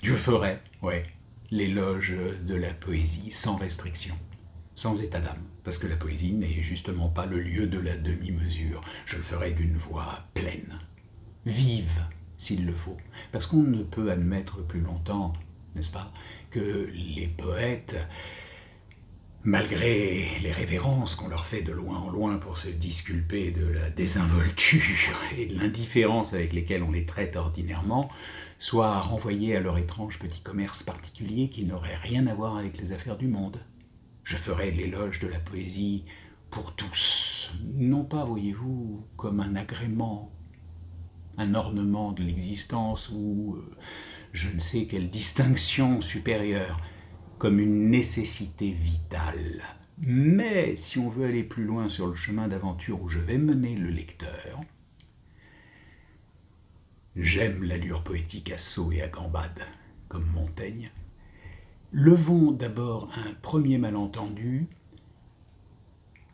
Je ferai, ouais, l'éloge de la poésie sans restriction, sans état d'âme, parce que la poésie n'est justement pas le lieu de la demi-mesure. Je le ferai d'une voix pleine, vive, s'il le faut, parce qu'on ne peut admettre plus longtemps, n'est-ce pas, que les poètes, malgré les révérences qu'on leur fait de loin en loin pour se disculper de la désinvolture et de l'indifférence avec lesquelles on les traite ordinairement, soient renvoyés à leur étrange petit commerce particulier qui n'aurait rien à voir avec les affaires du monde. Je ferai l'éloge de la poésie pour tous, non pas, voyez-vous, comme un agrément, un ornement de l'existence ou je ne sais quelle distinction supérieure, comme une nécessité vitale. Mais si on veut aller plus loin sur le chemin d'aventure où je vais mener le lecteur, j'aime l'allure poétique à saut et à gambade, comme Montaigne. Levons d'abord un premier malentendu.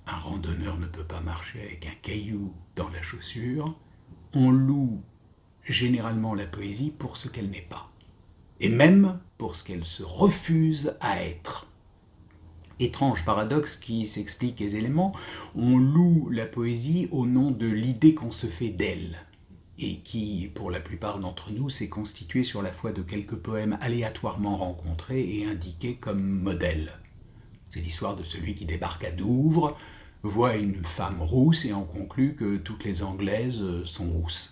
Un randonneur ne peut pas marcher avec un caillou dans la chaussure. On loue généralement la poésie pour ce qu'elle n'est pas, et même pour ce qu'elle se refuse à être. Étrange paradoxe qui s'explique aisément, on loue la poésie au nom de l'idée qu'on se fait d'elle, et qui, pour la plupart d'entre nous, s'est constituée sur la foi de quelques poèmes aléatoirement rencontrés et indiqués comme modèles. C'est l'histoire de celui qui débarque à Douvres, voit une femme rousse et en conclut que toutes les Anglaises sont rousses.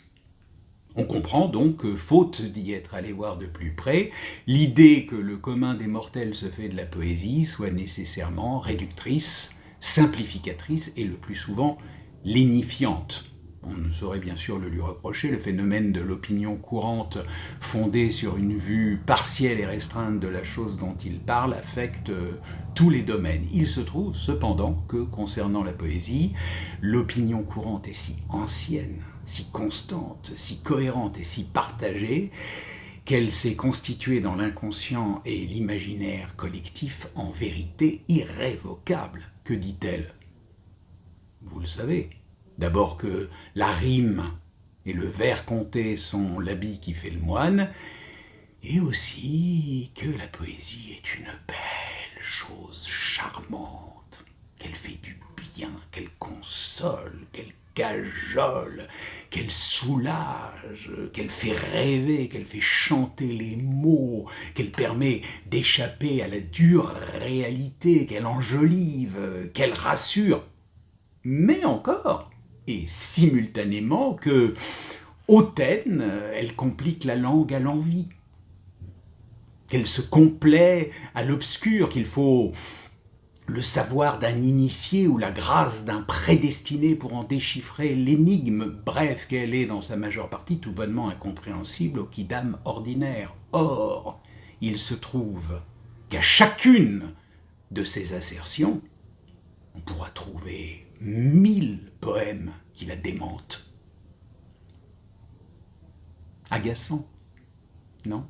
On comprend donc que, faute d'y être allé voir de plus près, l'idée que le commun des mortels se fait de la poésie soit nécessairement réductrice, simplificatrice et le plus souvent lénifiante. On ne saurait bien sûr le lui reprocher, le phénomène de l'opinion courante fondée sur une vue partielle et restreinte de la chose dont il parle affecte tous les domaines. Il se trouve cependant que, concernant la poésie, l'opinion courante est si ancienne, si constante, si cohérente et si partagée, qu'elle s'est constituée dans l'inconscient et l'imaginaire collectif en vérité irrévocable. Que dit-elle ? Vous le savez. D'abord que la rime et le vers compté sont l'habit qui fait le moine, et aussi que la poésie est une belle chose charmante, qu'elle fait du bien, qu'elle console, qu'elle cajole, qu'elle soulage, qu'elle fait rêver, qu'elle fait chanter les mots, qu'elle permet d'échapper à la dure réalité, qu'elle enjolive, qu'elle rassure, mais encore, et simultanément que, hautaine, elle complique la langue à l'envi, qu'elle se complaît à l'obscur, qu'il faut le savoir d'un initié ou la grâce d'un prédestiné pour en déchiffrer l'énigme, bref, qu'elle est dans sa majeure partie tout bonnement incompréhensible aux quidam ordinaires. Or, il se trouve qu'à chacune de ces assertions, on pourra trouver 1000 poèmes qui la démentent. Agaçant, non ?